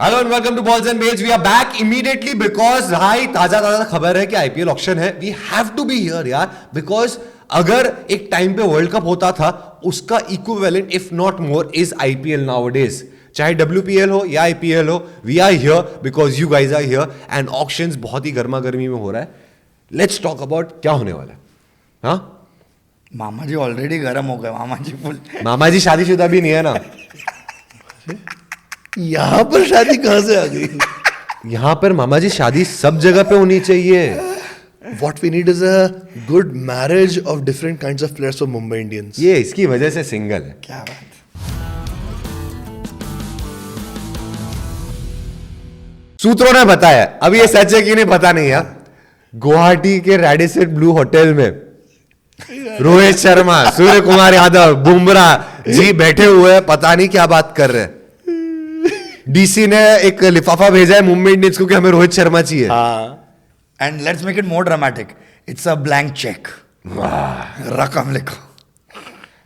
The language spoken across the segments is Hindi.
Hello and welcome to balls and bells. We are back immediately because भाई ताजा खबर है कि आईपीएल ऑक्शन है। We have to be here यार, बिकॉज अगर एक टाइम पे वर्ल्ड कप होता था उसका equivalent if not more is IPL nowadays. चाहे WPL हो या IPL हो, we are here because you guys are here and auctions बहुत ही गर्मा गर्मी में हो रहा है। लेट्स टॉक अबाउट क्या होने वाला है। हाँ, मामा जी ऑलरेडी गर्म हो गए। मामा जी फुल मामा जी शादीशुदा भी नहीं है ना। यहाँ पर शादी कहाँ से आ गई? यहाँ पर मामा जी शादी सब जगह पे होनी चाहिए। What we need is a good marriage of different kinds of players for Mumbai Indians. ये इसकी वजह से सिंगल है। क्या बात। सूत्रों ने बताया, अब ये सच है कि नहीं पता नहीं यार, गुवाहाटी के रेडिसन ब्लू होटल में रोहित शर्मा, सूर्य कुमार यादव, बुमराह जी बैठे हुए हैं, पता नहीं क्या बात कर रहे हैं। डीसी ने एक लिफाफा भेजा है मुंबई इंडियंस को कि हमें रोहित शर्मा चाहिए। And let's make it more dramatic, it's a blank cheque, रकम लिखो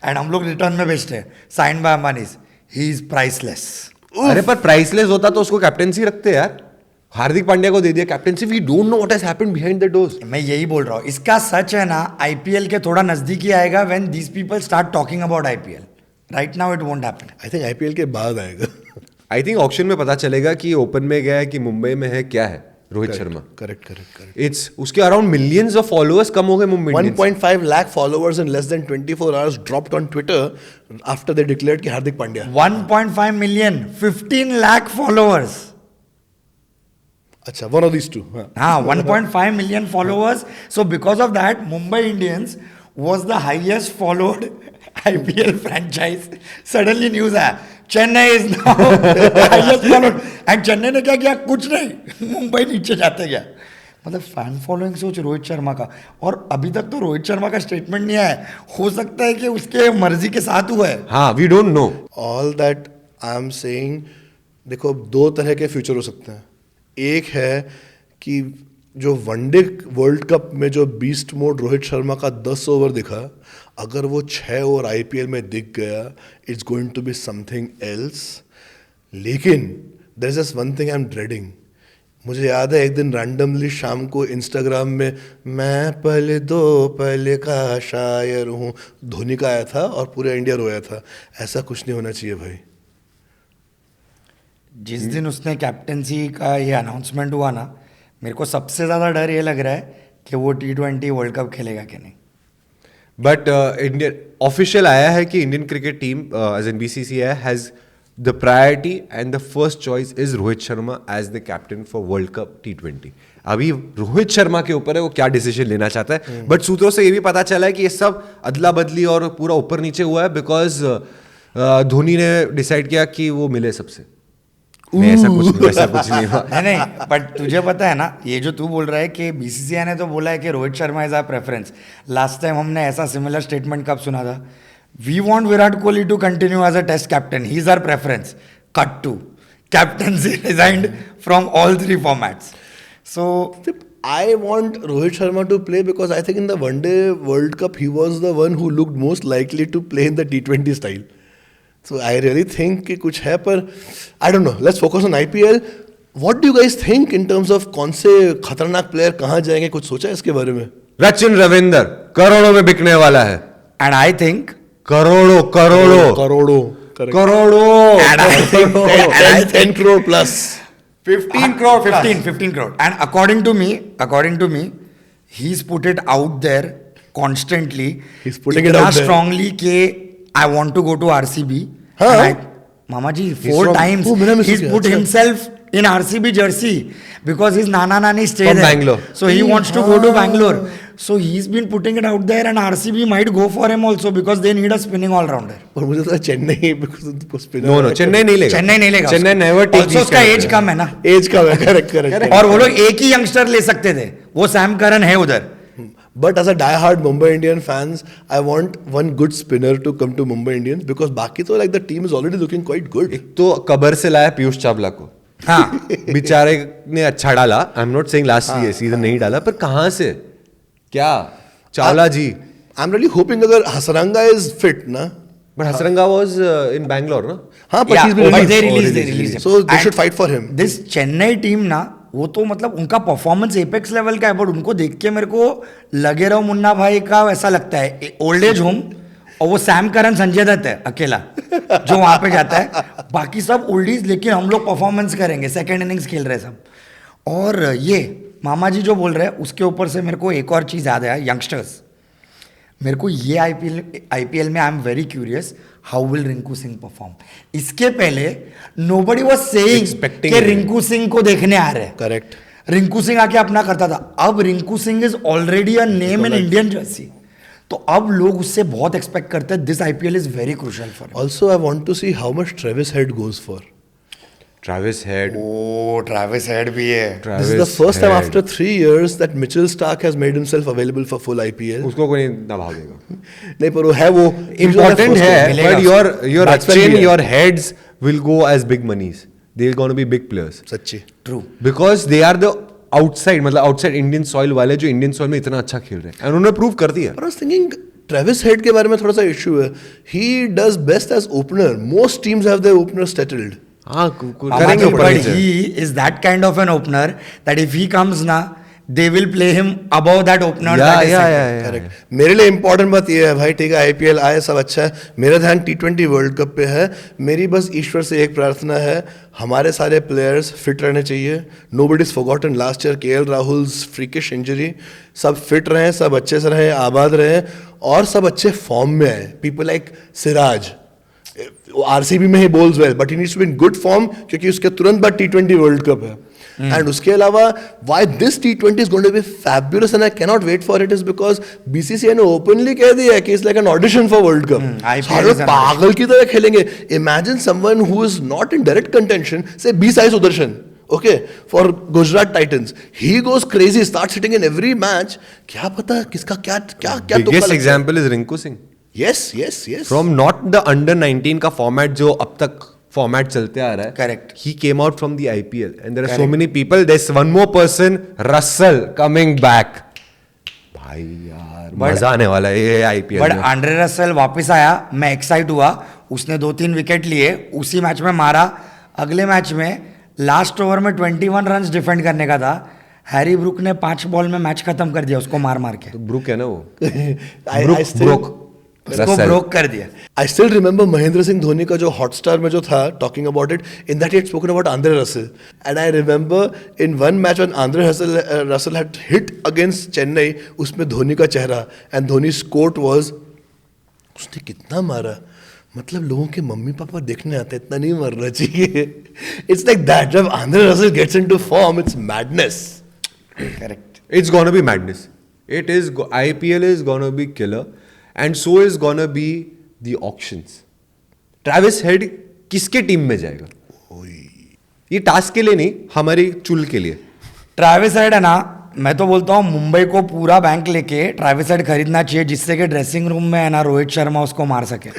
एंड हम लोग रिटर्न में भेजते हैं, sign by Ambanis, he is priceless. अरे पर प्राइसलेस होता तो उसको कैप्टेंसी रखते यार। हार्दिक पांड्या को दे दिया captaincy. We don't know what has happened behind the doors. मैं यही बोल रहा हूँ, इसका सच है ना आईपीएल के थोड़ा नजदीकी आएगा when these people start talking about IPL. Right now it won't happen. I think IPL के बाद आएगा। आई थिंक ऑक्शन में पता चलेगा कि ओपन में गया है कि मुंबई में है, क्या है रोहित शर्मा। Correct. इट्स उसके अराउंड मिलियंस ऑफ फॉलोअर्स कम हो गए Mumbai Indians. 1.5 lakh followers in less than 24 hours dropped on Twitter after they declared कि Hardik Pandya. 1.5 million, 15 lakh followers. अच्छा, one of these two. हाँ, 1.5 million followers. So because of that, Mumbai Indians was the highest followed IPL franchise. Suddenly news आया, Chennai is now highest followed. And Chennai ने क्या किया? कुछ नहीं, मुंबई नीचे जाते गया। मतलब फैन फॉलोइंग सोच रोहित शर्मा का, और अभी तक तो रोहित शर्मा का स्टेटमेंट नहीं आया है। हो सकता है कि उसके मर्जी के साथ हुआ है। हाँ, we don't know. All that I'm saying, देखो दो तरह के फ्यूचर हो सकते हैं। एक है कि जो वनडे वर्ल्ड कप में जो बीस्ट मोड रोहित शर्मा का 10 ओवर दिखा, अगर वो 6 ओवर IPL में दिख गया, it's going to be something else. लेकिन there is just one thing I am dreading. मुझे याद है एक दिन रैंडमली शाम को इंस्टाग्राम में मैं पहले का शायर हूँ धोनी का आया था और पूरा इंडिया रोया था। ऐसा कुछ नहीं होना चाहिए भाई। जिस दिन उसने कैप्टेंसी का ये अनाउंसमेंट हुआ ना, मेरे को सबसे ज़्यादा डर ये लग रहा है कि वो T20 वर्ल्ड कप खेलेगा कि नहीं। बट इंडियन ऑफिशियल आया है कि Indian cricket team as an BCCI has the priority and the first choice is Rohit Sharma as the captain for world cup T20। अभी रोहित शर्मा के ऊपर है वो क्या डिसीजन लेना चाहता है। बट सूत्रों से ये भी पता चला है कि ये सब अदला बदली और पूरा ऊपर नीचे हुआ है बिकॉज धोनी ने डिसाइड किया कि वो मिले सबसे। नहीं, ऐसा कुछ नहीं हुआ। नहीं, बट तुझे पता है ना, ये जो तू बोल रहा है कि BCCI ने तो बोला है कि Rohit Sharma is our preference. Last time हमने ऐसा सिमिलर स्टेटमेंट कब सुना था? We want Virat Kohli to continue as a test captain, he is our preference. Cut to captaincy resigned from all 3 formats. So I want Rohit Sharma to play because I think in the one day World Cup he was the one who looked most likely to play in the T20 style. So I really think कि कुछ है, पर I don't know. Let's focus on IPL. What do you guys think in terms of कौन से खतरनाक प्लेयर कहाँ जाएंगे? कुछ सोचा है इसके बारे में? सचिन रविंदर करोड़ों में बिकने वाला है। एंड आई थिंक करोड़ों and I think 10 crore plus. 15 crore. And according to me, he's put it out there constantly. He's putting it out there. strongly कि I want to go to RCB. हाँ? Mama ji, 4 times he's put himself in RCB jersey because his nana nani stay From there. Bangalore. So he wants to go to Bangalore. So he's been putting it out there and RCB might go for him also because they need a spinning all-rounder. और मुझे तो चेन्नई नो चेन्नई नहीं लेगा। चेन्नई नेवर टेक Also उसका एज कम है ना। एज का है, करेक्ट। और वो लोग एक ही यंगस्टर ले सकते थे, वो सैम करन है उधर। But as a die-hard Mumbai Indian fans, I want one good spinner to come to Mumbai Indians because बाकी तो like the team is already looking quite good. एक तो कबर से लाया पीयूष चावला को। हाँ, बेचारे ने अच्छा डाला। I am not saying last season नहीं डाला, पर कहाँ से क्या चावला जी। I'm really hoping अगर हसरंगा is fit ना, But Hasaranga was in Bangalore, no? हाँ, but Yeah, he's been but released. they released him. So they And should fight for him. This Chennai team ना, वो तो मतलब उनका परफॉर्मेंस एपेक्स लेवल का है, बट उनको देख के मेरे को लगे रहो मुन्ना भाई का ऐसा लगता है ओल्ड एज होम, और वो सैम करन संजय दत्त है अकेला जो वहां पे जाता है, बाकी सब ओल्डीज, लेकिन हम लोग परफॉर्मेंस करेंगे, सेकंड इनिंग्स खेल रहे हैं सब। और ये मामा जी जो बोल रहे हैं उसके ऊपर से मेरे को एक और चीज़ याद आया, यंगस्टर्स। मेरे को ये आईपीएल में I am very curious how will Rinku Singh perform. इसके पहले नोबडी वाज सेइंग Expecting कि him. रिंकू सिंह को देखने आ रहे हैं। Correct. रिंकू सिंह आके अपना करता था, अब Rinku Singh is already a name in Indian Jersey, तो अब लोग उससे बहुत एक्सपेक्ट करते हैं। This IPL is very crucial for Also, I want to see how much Travis Head goes for. Travis Head. ओ ट्रैविस हेड भी है। This is the first time after 3 years that Mitchell Stark has made himself available for full IPL. उसको कोई ना भागेगा। नहीं पर वो है वो Important है, मिलेगा but your Batsman Achin, भी है। your heads will go as big monies. They're going to be big players सच्ची। True. because they are the outside, मतलब outside Indian soil वाले जो Indian soil में इतना अच्छा खेल रहे हैं, and उन्होंने prove कर दिया। But I was thinking Travis Head के बारे में थोड़ा सा इशू है। He does best as opener. Most teams have their openers settled. हाँ But ऊपर नीचे। he is that kind of an opener that if he comes ना, they will play him above that opener. that is second. Correct. मेरे लिए इंपॉर्टेंट बात ये है भाई, ठीक है आईपीएल आए सब अच्छा है, मेरा ध्यान T20 वर्ल्ड कप पे है। मेरी बस ईश्वर से एक प्रार्थना है, हमारे सारे प्लेयर्स फिट रहने चाहिए। Nobody is forgotten last year KL Rahul's freakish injury, सब फिट रहें, सब अच्छे से रहें, आबाद रहें, और सब अच्छे फॉर्म में आए। पीपल लाइक सिराज आरसीबी में ही bowls well, but he needs to be in good form, क्योंकि उसके तुरंत बाद T20 वर्ल्ड कप है। एंड उसके अलावा why this T20 is going to be fabulous and I can not wait for it is because BCCI ने ओपनली कह दिया है कि it's like an audition for world Cup. IPL सारे is an पागल की तरह खेलेंगे। Imagine someone who is not in direct contention, say be Sai Sudharsan, okay, for Gujarat Titans, he goes crazy, starts hitting in every match. क्या पता किसका क्या क्या क्या तुक्का Biggest लगता है। example is Rinku Singh. Yes, yes, yes. From not the under 19 का format जो अब तक format चलते आ रहा है. Correct. He came out from the IPL and there are so Correct. many people. There's one more person, Russell, coming back. भाई यार मजा आने वाला है ये IPL बट में. आंड्रे रसेल वापस आया, मैं एक्साइट हुआ, उसने 2-3 विकेट लिए, उसी मैच में मारा। अगले मैच में लास्ट ओवर में 21 रन डिफेंड करने का था, हैरी ब्रुक ने 5 बॉल में मैच खत्म कर दिया उसको मार मार के, तो ब्रुक है ना वो. I still- Brook. उसको ब्रोक कर दिया। I still remember Mahendra Singh Dhoni का जो हॉटस्टार में जो था talking about it, in that he had spoken about Andre Russell, and I remember in one match when Andre Russell had hit against Chennai, उसमें धोनी का चेहरा एंड धोनी's quote was, उसने कितना मारा, मतलब लोगों के मम्मी पापा देखने आते, इतना नहीं मरना चाहिए। इट्स लाइक दैट, जब Andre Russell gets into form it's madness. Correct. It's gonna be madness. It is. IPL is gonna be killer, and so is gonna be the auctions. Travis Head किसके टीम में जाएगा? ये टास्क के लिए नहीं, हमारी चुल के लिए. ट्रैविस हेड है ना, मैं तो बोलता हूँ मुंबई को पूरा बैंक लेके ट्रैविस हेड खरीदना चाहिए, जिससे कि ड्रेसिंग रूम में है ना रोहित शर्मा उसको मार सके।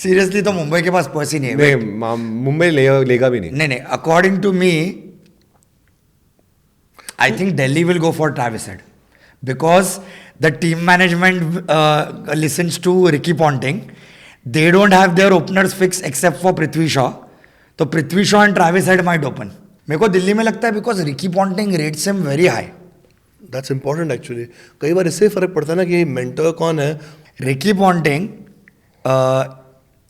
सीरियसली तो मुंबई के पास पैसे नहीं है। नहीं, मुंबई लेगा भी नहीं. नहीं नहीं, according to me I think Delhi will go for Travis Head because the team management listens to Ricky Ponting, they don't have their openers fix except for Prithvi Shaw, तो Prithvi Shaw and Travis Head might open. मेरे को दिल्ली में लगता है because Ricky Ponting rates him very high. That's important actually. कई बार इससे फर्क पड़ता है ना कि मेंटर कौन है। Ricky Ponting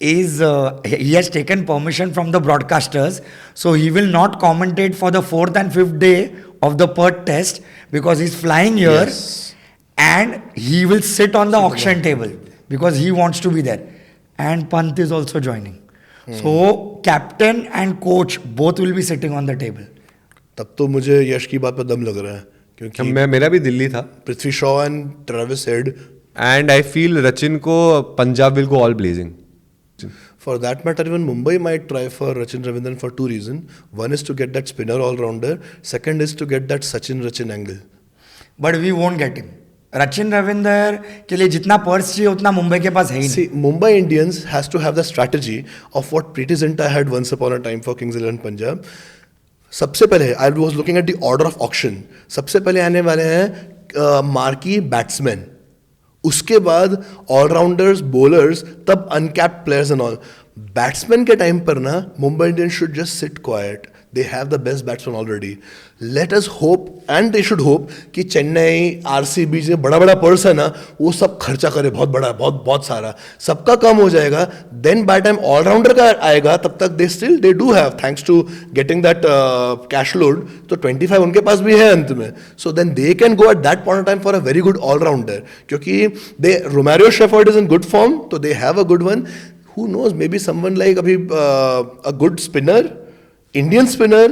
he has taken permission from the broadcasters, so he will not commentate for the 4th and 5th day of the Perth test because he's flying here, Yes. and he will sit on the auction table because he wants to be there, and Pant is also joining. So captain and coach both will be sitting on the table. तब तो मुझे यश की बात पर दम लग रहा है, क्योंकि मेरा भी दिल्ली था. Prithvi Shaw and Travis Head, And I feel Rachin को Punjab will go all blazing. for that matter even Mumbai might try for Rachin Ravindran for 2 reasons. One is to get that spinner all-rounder, second is to get that Rachin angle. But we won't get him. Rachin Ravindran के लिए जितना पर्स चाहिए उतना मुंबई के पास है ही नहीं। See, Mumbai Indians has to have the strategy of what Preeti Zinta had once upon a time for Kings XI Punjab. सबसे पहले I was looking at the order of auction. सबसे पहले आने वाले हैं मार्की बैट्समैन, उसके बाद ऑलराउंडर्स, बॉलर्स, तब uncapped players and all. Batsman के टाइम पर ना Mumbai Indians should just sit quite. They have the best batsmen already. Let us hope, and they should hope, कि चेन्नई, आरसीबी जो बड़ा बड़ा पर्स है ना, वो सब खर्चा करे बहुत बड़ा, बहुत सारा, सबका कम हो जाएगा. Then by time ऑलराउंडर का आएगा, तब तक they do have, thanks to getting that cash load, तो 25 उनके पास भी है अंत में. So then they can go at that point of time for a very good all-rounder. क्योंकि Romario Shepherd is in good form, so they have a good one. Who knows, maybe someone like अभी a good spinner, Indian spinner,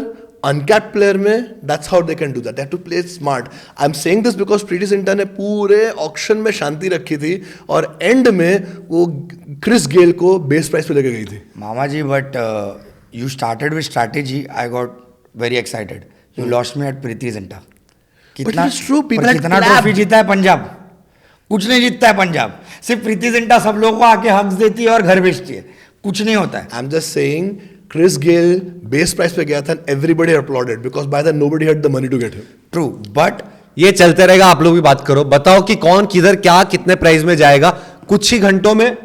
uncapped player में, that's how they can do that. They have to play smart. I'm saying this because Preeti Zinta ने पूरे ऑक्शन में शांति रखी थी और एंड में वो क्रिस गेल को बेस प्राइस पे लेके गई थी. Mama ji, but you started with strategy. I got very excited. You lost me at Preeti Zinta. But it's true, people had कितना clapped. ट्रॉफी जीता है पंजाब? कुछ नहीं जीतता है पंजाब. सिर्फ प्रीति जिंटा सब लोगों को आके हक्स देती है और घर बेचती है. कुछ नहीं होता है. I'm just saying, Chris Gayle base price पे गया था and everybody applauded because by then nobody had the money to get him. True, but ये चलते रहेगा. आप लोग भी बात करो, बताओ कि कौन किधर क्या कितने प्राइस में जाएगा कुछ ही घंटों में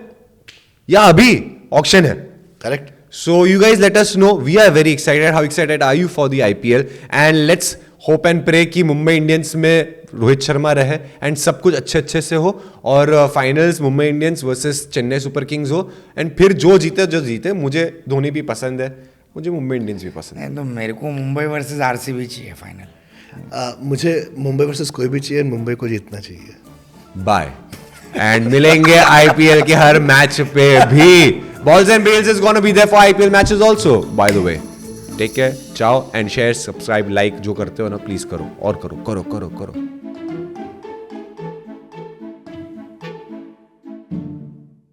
या अभी ऑक्शन है. Correct? So you guys let us know. We are very excited. How excited are you for the IPL? And let's hope and pray कि मुंबई इंडियंस में रोहित शर्मा रहे एंड सब कुछ अच्छे से हो और finals Mumbai Indians versus Chennai super Kings हो एंड फिर जो जीते. मुझे धोनी भी पसंद है, मुझे मुंबई इंडियंस भी पसंद है. नहीं तो मेरे को मुंबई वर्सेस आरसीबी चाहिए फाइनल. मुझे मुंबई वर्सेस कोई भी चाहिए, मुंबई को जीतना चाहिए. बाय एंड मिलेंगे आईपीएल के हर मैच पे भी. Balls and bells is gonna be there for IPL matches also by the way. Take care, ciao and share, subscribe, like जो करते हो ना प्लीज करो और करो.